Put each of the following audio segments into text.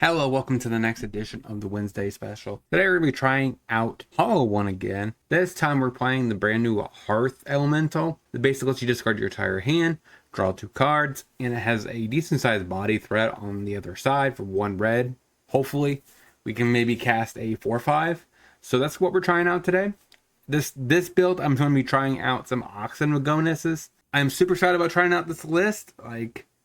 Hello, welcome to the next edition of the Wednesday special. Today we're going to be trying out Hollow One again. This time we're playing the brand new Hearth Elemental. It basically lets you discard your entire hand, draw 2 cards, and it has a decent sized body threat on the other side for 1 red. Hopefully we can maybe cast a 4/5. So that's what we're trying out today. This build, I'm going to be trying out some Oxen Magonuses. I'm super excited about trying out this list.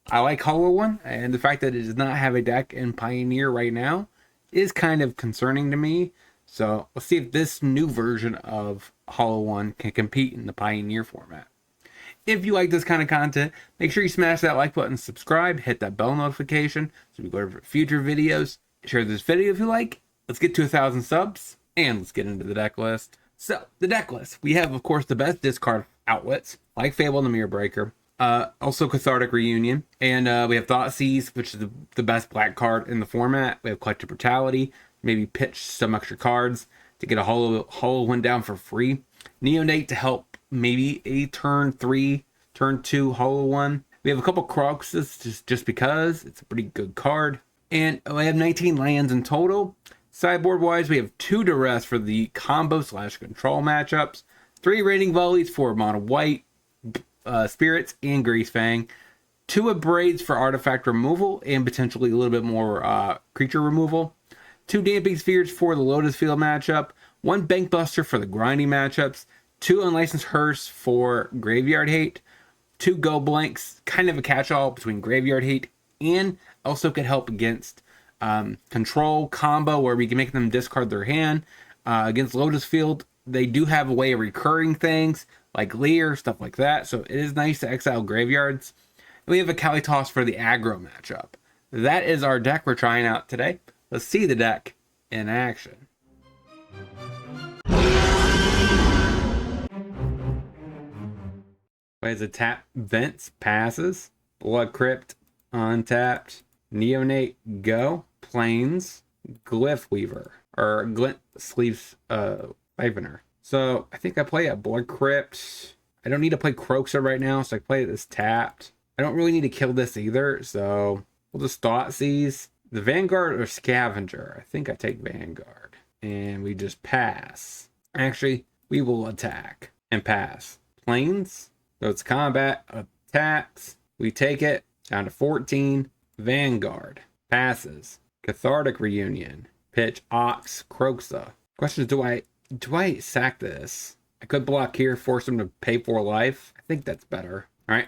I like Hollow One, and the fact that it does not have a deck in Pioneer right now is kind of concerning to me. So let's see if this new version of Hollow One can compete in the Pioneer format. If you like this kind of content, make sure you smash that like button, subscribe, hit that bell notification so we go over future videos. Share this video if you like. Let's get to 1,000 subs, and let's get into the deck list. So, the deck list. We have, of course, the best discard outlets, like Fable and the Mirror Breaker. Also Cathartic Reunion, and we have Thoughtseize, which is the best black card in the format. We have Collective Brutality, maybe pitch some extra cards to get a hollow one down for free. Neonate to help maybe a turn 3, turn 2 hollow one. We have a couple Crocuses just because it's a pretty good card, and we have 19 lands in total. Sideboard wise, we have 2 Duress for the combo / control matchups, 3 Raining Volleys for mono white, Spirits and Greasefang, 2 Abrades for artifact removal and potentially a little bit more creature removal, 2 Damping Spheres for the Lotus Field matchup, 1 Bankbuster for the grinding matchups, 2 Unlicensed Hearse for Graveyard Hate, 2 Go Blanks, kind of a catch-all between Graveyard Hate and also could help against control combo where we can make them discard their hand. Against Lotus Field, they do have a way of recurring things like Leer, stuff like that. So it is nice to exile graveyards. And we have a Kalitos for the aggro matchup. That is our deck we're trying out today. Let's see the deck in action. Plays a tap Vents, passes. Blood Crypt, untapped. Neonate, go. Plains, Glyph Weaver, or Glint Sleeves Siphoner. So I think I play a Blood Crypt. I don't need to play Croxa right now, so I play this tapped. I don't really need to kill this either, so we'll just Thoughtseize. The Vanguard or Scavenger? I think I take Vanguard. And we just pass. Actually, we will attack and pass. Plains. So it's combat, attacks. We take it down to 14. Vanguard. Passes. Cathartic Reunion. Pitch Ox Croxa. Question is, do I sack this? I could block here, force him to pay 4 life. I think that's better. All right,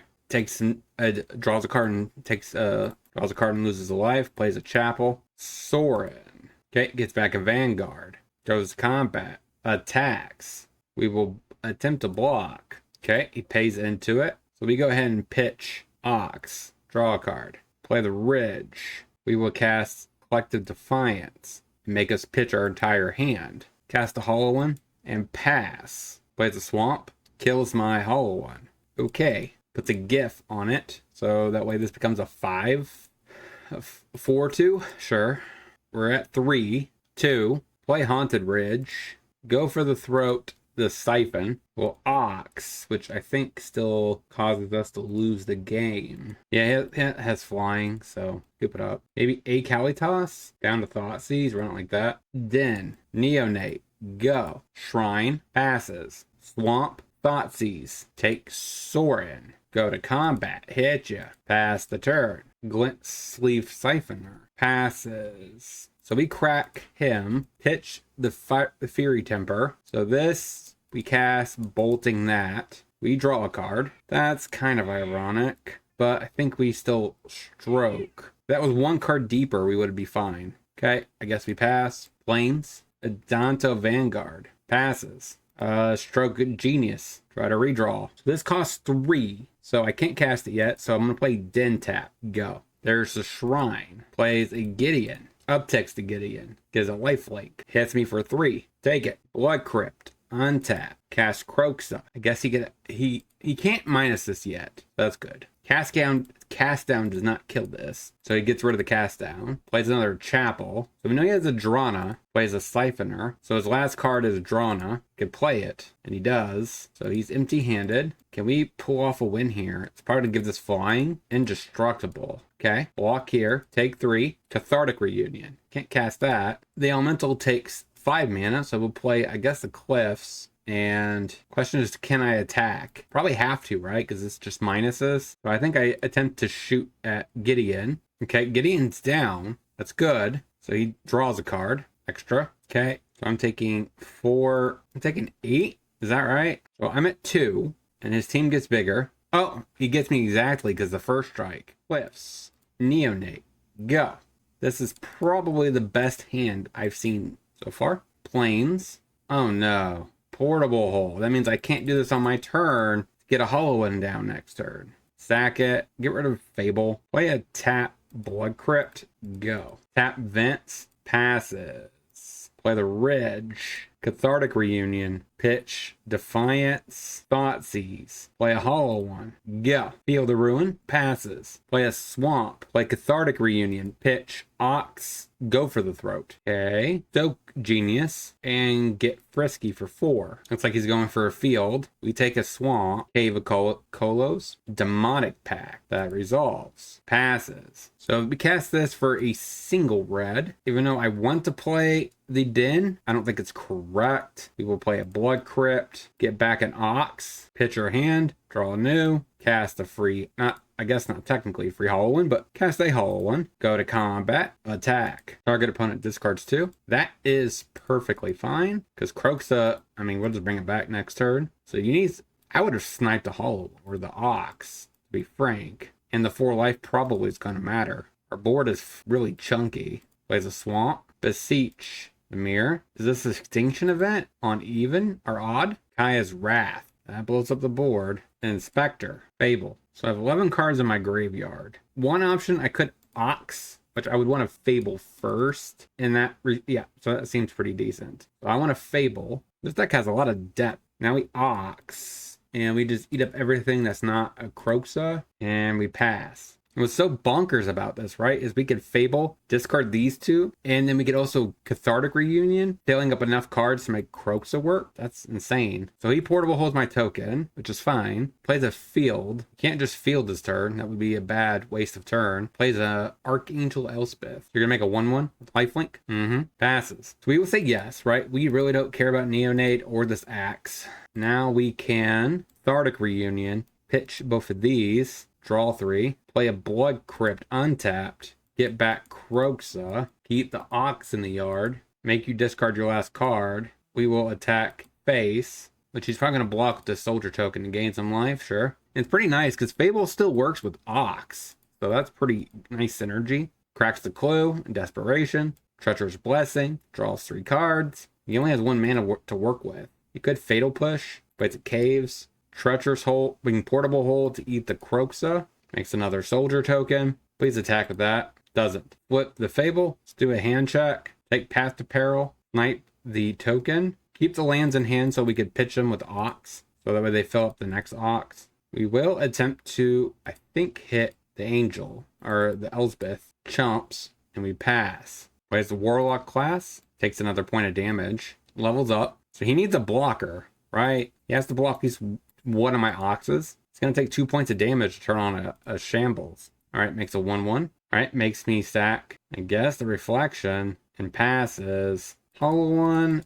draws a card and draws a card and loses a life. Plays a Chapel. Sorin. Okay, gets back a Vanguard. Goes combat. Attacks. We will attempt to block. Okay, he pays into it. So we go ahead and pitch Ox. Draw a card. Play the Ridge. We will cast Collective Defiance and make us pitch our entire hand. Cast a Hollow One and pass. Plays a Swamp, kills my Hollow One. Okay, puts a GIF on it, so that way this becomes a 5. 4/2, sure. We're at 3/2. Play Haunted Ridge. Go for the Throat, the Siphon. Well, Ox, which I think still causes us to lose the game. Yeah, it has flying, so scoop it up. Maybe a Kalitos, down to Thoughtseize, run it like that. Den, Neonate, go. Shrine, passes. Swamp, Thoughtseize, take Sorin. Go to combat, hit ya. Pass the turn. Glint Sleeve Siphoner, passes. So we crack him, pitch the Fury Temper. So this, we cast Bolting that. We draw a card. That's kind of ironic, but I think we still stroke. If that was 1 card deeper, we would be fine. Okay, I guess we pass. Plains, Adonto Vanguard, passes. Stroke Genius, try to redraw. So this costs 3, so I can't cast it yet, so I'm going to play Den Tap, go. There's the Shrine, plays a Gideon. Upticks to Gideon. Gives a lifelink. Hits me for 3. Take it. Blood Crypt. Untap. Cast Croxa. I guess he can't minus this yet. That's good. Cast cast down does not kill this. So he gets rid of the cast down. Plays another Chapel. So we know he has a Drana. Plays a Siphoner. So his last card is Drana. Could play it. And he does. So he's empty-handed. Can we pull off a win here? It's probably to give this flying. Indestructible. Okay. Block here. Take 3. Cathartic Reunion. Can't cast that. The Elemental takes 5 mana. So we'll play, I guess, the Cliffs. And question is, can I attack? Probably have to, right? Because it's just minuses. So I think I attempt to shoot at Gideon. Okay, Gideon's down. That's good. So he draws a card extra. Okay, so I'm taking 4. I'm taking 8. Is that right? So I'm at 2, and his team gets bigger. Oh, he gets me exactly because the first strike. Cliffs. Neonate. Go. This is probably the best hand I've seen so far. Plains. Oh no. Portable hole. That means I can't do this on my turn. Get a hollow one down next turn. Sack it. Get rid of Fable. Play a tap Blood Crypt. Go. Tap Vents. Passes. Play the Ridge. Cathartic Reunion. Pitch. Defiance. Thoughtseize. Play a hollow one. Go. Feel the Ruin. Passes. Play a Swamp. Play Cathartic Reunion. Pitch. Ox. Go for the Throat. Okay. Soak Genius. And get Frisky for 4. Looks like he's going for a field. We take a Swamp. Cave of Kolos. Demonic Pact. That resolves. Passes. So we cast this for a single red. Even though I want to play the Den, I don't think it's correct. We will play a Blood Crypt. Get back an Ox. Pitch your hand. Draw a new. Cast a free, I guess not technically a free hollow one, but cast a hollow one. Go to combat. Attack. Target opponent discards 2. That is perfectly fine. Because Kroxa, we'll just bring it back next turn. So I would have sniped the hollow or the Ox, to be frank. And the 4 life probably is going to matter. Our board is really chunky. Plays a Swamp. Beseech. The Mirror. Is this an extinction event on even or odd? Kaya's Wrath. That blows up the board. Inspector. Fable. So I have 11 cards in my graveyard. One option, I could Ox, which I would want to Fable first. And so that seems pretty decent. So I want to Fable. This deck has a lot of depth. Now we Ox. And we just eat up everything that's not a Kroxa. And we pass. What's so bonkers about this, right, is we could Fable, discard these 2, and then we could also Cathartic Reunion, filling up enough cards to make Kroxa work. That's insane. So he portable holds my token, which is fine. Plays a field. Can't just field this turn. That would be a bad waste of turn. Plays a Archangel Elspeth. You're going to make a 1/1 with lifelink? Passes. So we will say yes, right? We really don't care about Neonate or this Axe. Now we can Cathartic Reunion, pitch both of these. Draw 3, play a Blood Crypt untapped, get back Kroxa, keep the Ox in the yard, make you discard your last card. We will attack face, which he's probably going to block with the Soldier token to gain some life, sure. And it's pretty nice because Fable still works with Ox, so that's pretty nice synergy. Cracks the Clue, Desperation, Treacherous Blessing, draws 3 cards. He only has 1 mana to work with. He could Fatal Push, but it's Caves. Treacherous Hold, we can Portable Hold to eat the Kroxa. Makes another Soldier token. Please attack with that. Doesn't. Flip the Fable. Let's do a hand check. Take Path to Peril. Snipe the token. Keep the lands in hand so we could pitch them with Ox. So that way they fill up the next Ox. We will attempt to, I think, hit the Angel. Or the Elspeth. Chumps. And we pass. Plays the Warlock class. Takes another point of damage. Levels up. So he needs a blocker, right? He has to block these one of my Oxes. It's going to take 2 points of damage to turn on a Shambles. All right, makes a 1/1. All right, makes me sack, I guess, the Reflection and passes. Hollow one,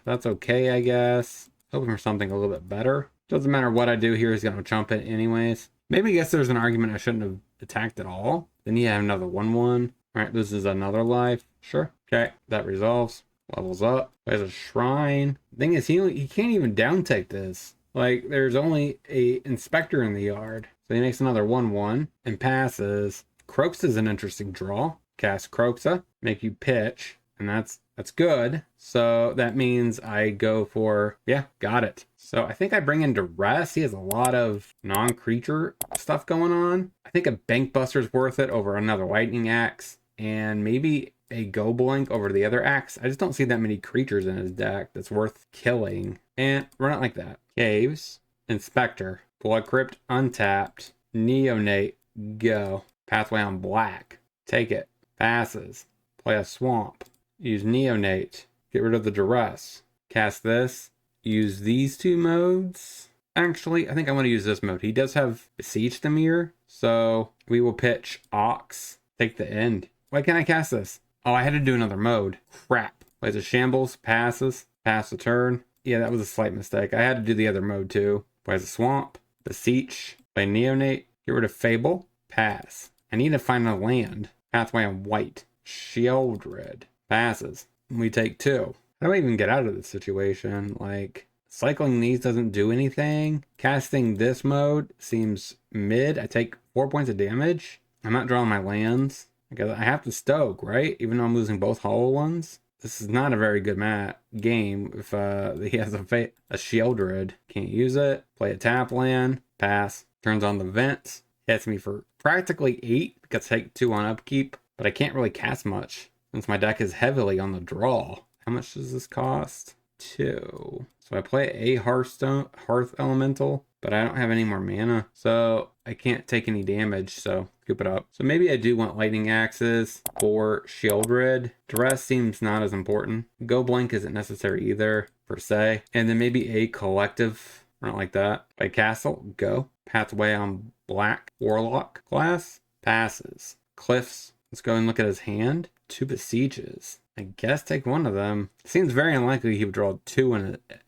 that's okay, I guess. Hoping for something a little bit better. Doesn't matter what I do here, he's going to jump it anyways. Maybe I guess there's an argument I shouldn't have attacked at all. Then you have another 1/1. All right, this is another life. Sure. Okay, that resolves. Levels up. There's a Shrine. Thing is, he can't even down take this. Like, there's only a Inspector in the yard. So he makes another 1/1 and passes. Kroxa's an interesting draw. Cast Kroxa, make you pitch, and that's good. So that means I go for, got it. So I think I bring in Duress. He has a lot of non-creature stuff going on. I think a Bankbuster's worth it over another Lightning Axe, and maybe a Go Blink over the other Axe. I just don't see that many creatures in his deck that's worth killing. And run it like that. Caves, Inspector, Blood Crypt untapped, Neonate, go. Pathway on black. Take it. Passes. Play a swamp. Use Neonate. Get rid of the duress. Cast this. Use these two modes. Actually, I think I want to use this mode. He does have Besiege the Mirror, so we will pitch Ox. Take the end. Why can't I cast this? Oh, I had to do another mode. Crap. Plays a Shambles. Passes. Pass the turn. Yeah, that was a slight mistake. I had to do the other mode too. Plays a Swamp. Beseech. Play Neonate. Get rid of Fable. Pass. I need to find a land. Pathway on white. Sheoldred. Passes. We take 2. How do I even get out of this situation? Like, cycling these doesn't do anything. Casting this mode seems mid. I take 4 points of damage. I'm not drawing my lands. Because I have to stoke, right? Even though I'm losing both hollow ones. This is not a very good game if he has a Sheoldred. Can't use it. Play a tap land. Pass. Turns on the vents. Hits me for practically 8 because I take 2 on upkeep. But I can't really cast much since my deck is heavily on the draw. How much does this cost? 2. So I play a Hearth Elemental, but I don't have any more mana. So I can't take any damage, so scoop it up. So maybe I do want Lightning Axes for Sheoldred. Duress seems not as important. Go Blink isn't necessary either, per se. And then maybe a Collective, or not like that. Play Castle, go. Pathway on black, Warlock class, passes. Cliffs, let's go and look at his hand. 2 Besieges. I guess take one of them. Seems very unlikely he would draw 2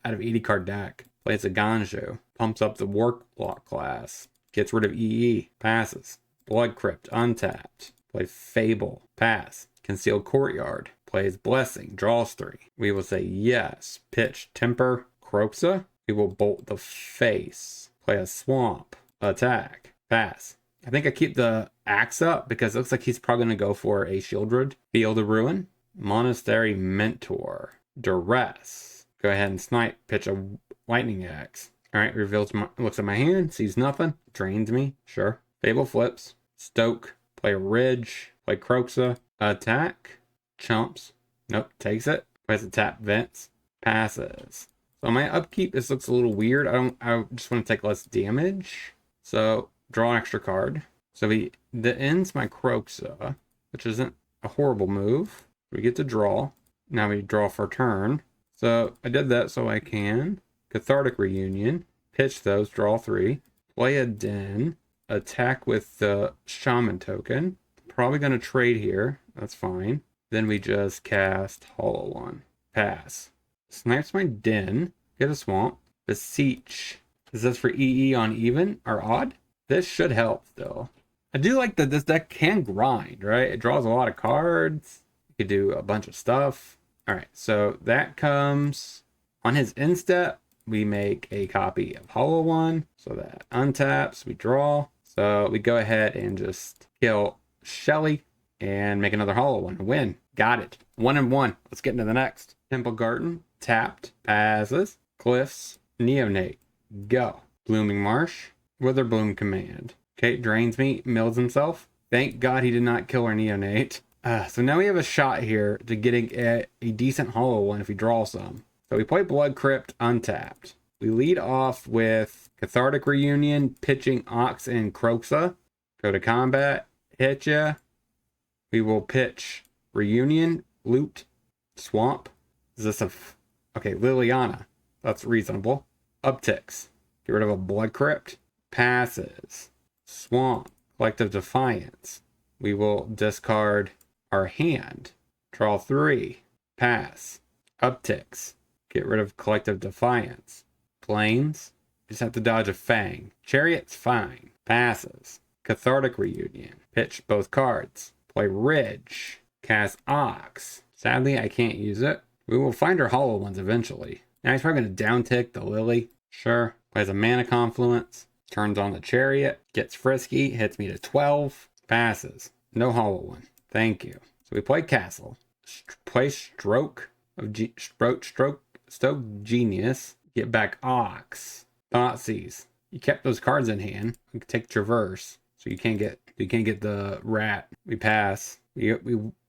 out of 80 card deck. Plays a Ganju. Pumps up the Warlock class. Gets rid of EE. Passes. Blood Crypt. Untapped. Play Fable. Pass. Concealed Courtyard. Plays Blessing. Draws 3. We will say yes. Pitch Temper. Croxa. We will Bolt the Face. Play a Swamp. Attack. Pass. I think I keep the axe up because it looks like he's probably going to go for a Sheoldred. Field of Ruin. Monastery Mentor. Duress. Go ahead and snipe. Pitch a Lightning Axe. Alright, looks at my hand. Sees nothing. Drains me. Sure. Fable flips. Stoke. Play a Ridge. Play Croxa. Attack. Chumps. Nope. Takes it. Plays a tap vents. Passes. So my upkeep, this looks a little weird. I just want to take less damage. So draw an extra card. So that ends my Croxa, which isn't a horrible move. We get to draw. Now we draw for turn. So I did that so I can. Cathartic Reunion. Pitch those. Draw 3. Play a Den. Attack with the Shaman token. Probably going to trade here. That's fine. Then we just cast Hollow One. Pass. Snipes my Den. Get a Swamp. Beseech. Is this for EE on even or odd? This should help still. I do like that this deck can grind, right? It draws a lot of cards. You could do a bunch of stuff. All right, so that comes on his end step. We make a copy of Hollow One. So that untaps, we draw. So we go ahead and just kill Shelly and make another Hollow One. Win. Got it. 1 and 1. Let's get into the next. Temple Garden. Tapped. Passes. Cliffs. Neonate. Go. Blooming Marsh. Witherbloom Command. Okay, drains me. Mills himself. Thank God he did not kill our Neonate. So now we have a shot here to getting a decent Hollow One if we draw some. So we play Blood Crypt untapped. We lead off with Cathartic Reunion, pitching Ox and Croxa. Go to combat. Hit ya. We will pitch Reunion, Loot, Swamp. Is this okay, Liliana. That's reasonable. Upticks. Get rid of a Blood Crypt. Passes. Swamp. Collective Defiance. We will discard our hand. Draw 3. Pass. Upticks. Get rid of Collective Defiance. Plains. Just have to dodge a Fang. Chariot's fine. Passes. Cathartic Reunion. Pitch both cards. Play Ridge. Cast Ox. Sadly, I can't use it. We will find our Hollow Ones eventually. Now he's probably going to downtick the Lily. Sure. Plays a Mana Confluence. Turns on the Chariot. Gets frisky. Hits me to 12. Passes. No Hollow One. Thank you. So we play Castle. Play Stroke Genius. Get back Ox. Thoughtseize. You kept those cards in hand. We can take Traverse. So you can't get the rat. We pass. We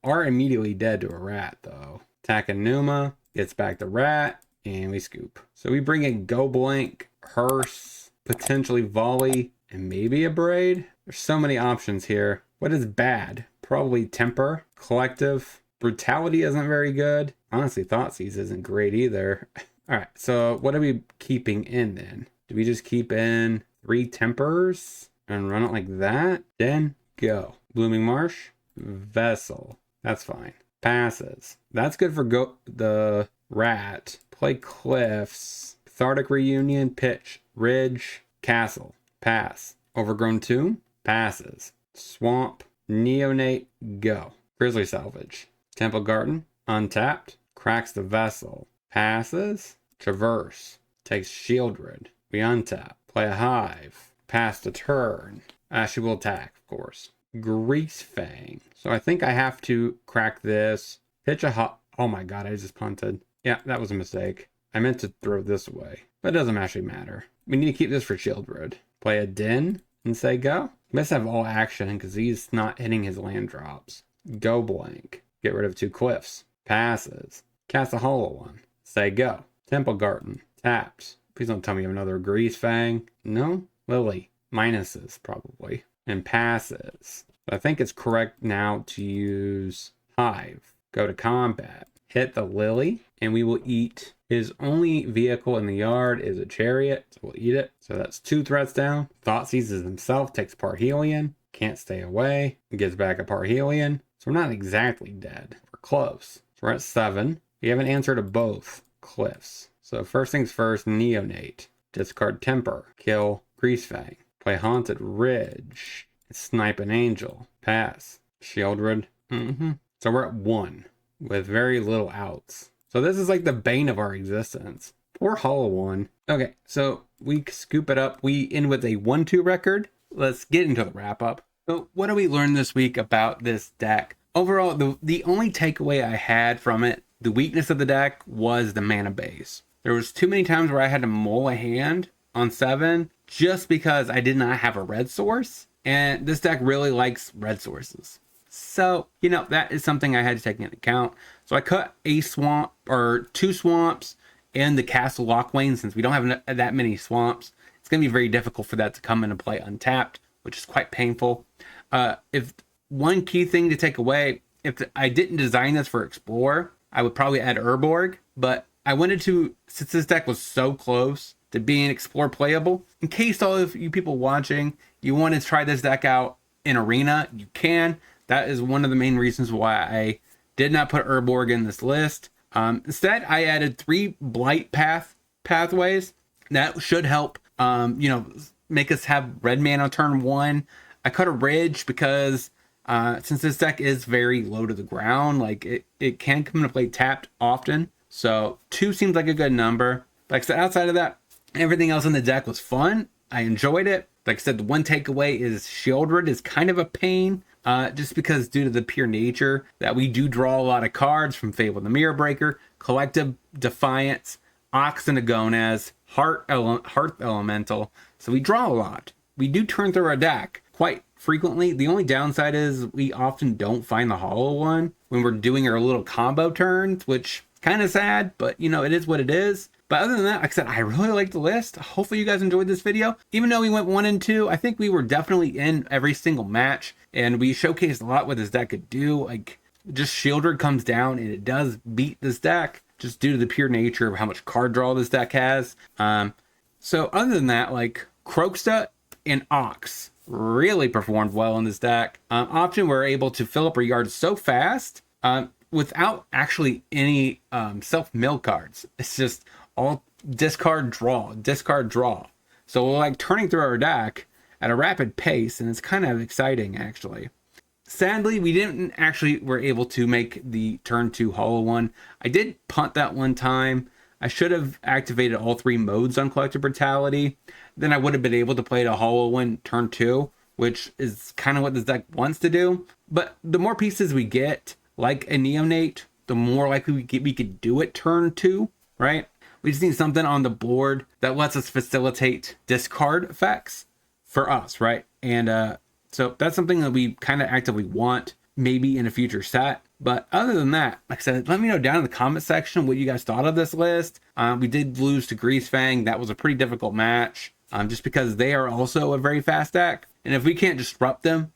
are immediately dead to a rat though. Attack Numa. Gets back the rat. And we scoop. So we bring in Go Blank, Hearse, potentially Volley, and maybe a Braid. There's so many options here. What is bad? Probably Temper. Collective. Brutality isn't very good. Honestly, Thoughtseize isn't great either. All right, so what are we keeping in then? Do we just keep in 3 Tempers and run it like that? Then go. Blooming Marsh. Vessel. That's fine. Passes. That's good for the Rat. Play Cliffs. Cathartic Reunion. Pitch. Ridge. Castle. Pass. Overgrown Tomb. Passes. Swamp. Neonate. Go. Grizzly Salvage. Temple Garden. Untapped. Cracks the Vessel. Passes. Traverse. Takes Shieldred. We untap. Play a Hive. Pass the turn. She will attack, of course. Grease Fang. So I think I have to crack this. Pitch a hot. Oh my god, I just punted. Yeah, that was a mistake. I meant to throw this away, but it doesn't actually matter. We need to keep this for Shieldred. Play a Din and say go. Must have all action because he's not hitting his land drops. Go blank. Get rid of 2 Cliffs. Passes. Cast a Hollow One. Say go. Temple Garden. Taps. Please don't tell me you have another Grease Fang. No? Lily. Minuses, probably. And passes. I think it's correct now to use Hive. Go to combat. Hit the Lily. And we will eat. His only vehicle in the yard is a Chariot. So we'll eat it. So that's 2 threats down. Thoughtseizes himself. Takes Parhelion. Can't stay away. Gets back a Parhelion. So we're not exactly dead. We're close. So we're at 7. We have an answer to both Cliffs. So first things first, Neonate. Discard Temper. Kill Greasefang. Play Haunted Ridge. Snipe an Angel. Pass. Shieldred. So we're at 1 with very little outs. So this is like the bane of our existence. Poor Hollow One. Okay, so we scoop it up. We end with a 1-2 record. Let's get into the wrap up. So what do we learn this week about this deck? Overall, the only takeaway I had from it, the weakness of the deck was the mana base. There was too many times where I had to mull a hand on 7 just because I did not have a red source. And this deck really likes red sources. So, that is something I had to take into account. So I cut a swamp or 2 swamps and the Castle Lockwayne. Since we don't have that many swamps, it's going to be very difficult for that to come into play untapped, which is quite painful. If one key thing to take away, if I didn't design this for Explorer, I would probably add Urborg, but I wanted to, since this deck was so close to being Explore playable, in case all of you people watching, you want to try this deck out in Arena, you can. That is one of the main reasons why I did not put Urborg in this list. Instead, I added 3 Blight pathways. That should help, make us have red mana on turn 1. I cut a Ridge because since this deck is very low to the ground, like it can come into play tapped often. So 2 seems like a good number. Like I said, outside of that, everything else in the deck was fun. I enjoyed it. Like I said, the one takeaway is Shieldred is kind of a pain. Just because due to the pure nature that we do draw a lot of cards from Fable the Mirror Breaker, Collective Defiance, Ox and Agonas, Hearth Elemental. So we draw a lot. We do turn through our deck quite frequently. The only downside is we often don't find the Hollow One when we're doing our little combo turns, which is kind of sad, but it is what it is. But other than that, like I said, I really like the list. Hopefully you guys enjoyed this video. Even though we went 1 and 2, I think we were definitely in every single match. And we showcased a lot what this deck could do. Like, just Shieldred comes down and it does beat this deck. Just due to the pure nature of how much card draw this deck has. So other than that, like, Krogsta and Ox really performed well in this deck. Often we're able to fill up our yard so fast without actually any self-mill cards. It's just all discard, draw. So we're like turning through our deck at a rapid pace, and it's kind of exciting actually. Sadly, we didn't actually were able to make the turn 2 Hollow One. I did punt that one time. I should have activated all 3 modes on Collective Brutality. Then I would have been able to play the Hollow One turn 2, which is kind of what this deck wants to do. But the more pieces we get, like a Neonate, the more likely we could do it turn 2, right? We just need something on the board that lets us facilitate discard effects for us, right? And so that's something that we kind of actively want, maybe in a future set. But other than that, like I said, let me know down in the comment section what you guys thought of this list. We did lose to Greasefang. That was a pretty difficult match, just because they are also a very fast deck. And if we can't disrupt them,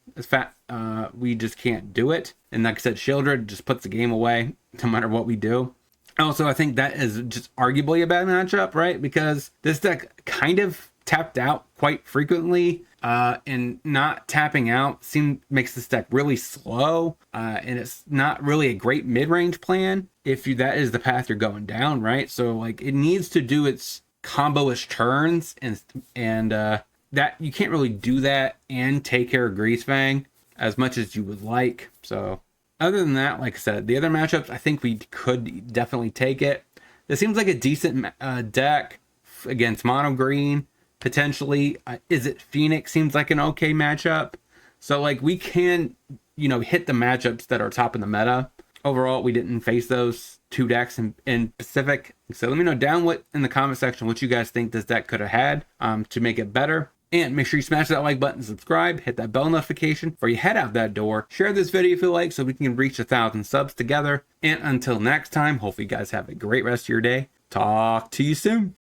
we just can't do it. And like I said, Shieldred just puts the game away no matter what we do. Also, I think that is just arguably a bad matchup, right? Because this deck kind of tapped out quite frequently, and not tapping out makes this deck really slow, and it's not really a great mid-range plan if that is the path you're going down, right? So like it needs to do its combo-ish turns, and that you can't really do that and take care of Greasefang as much as you would like. So other than that, like I said, the other matchups, I think we could definitely take it. This seems like a decent deck against mono green, potentially. Is it Phoenix? Seems like an okay matchup. So like we can, hit the matchups that are top in the meta. Overall, we didn't face those two decks in Pacific. So let me know down in the comment section what you guys think this deck could have had to make it better. And make sure you smash that like button, subscribe, hit that bell notification before you head out that door. Share this video if you like so we can reach 1,000 subs together. And until next time, hopefully you guys have a great rest of your day. Talk to you soon.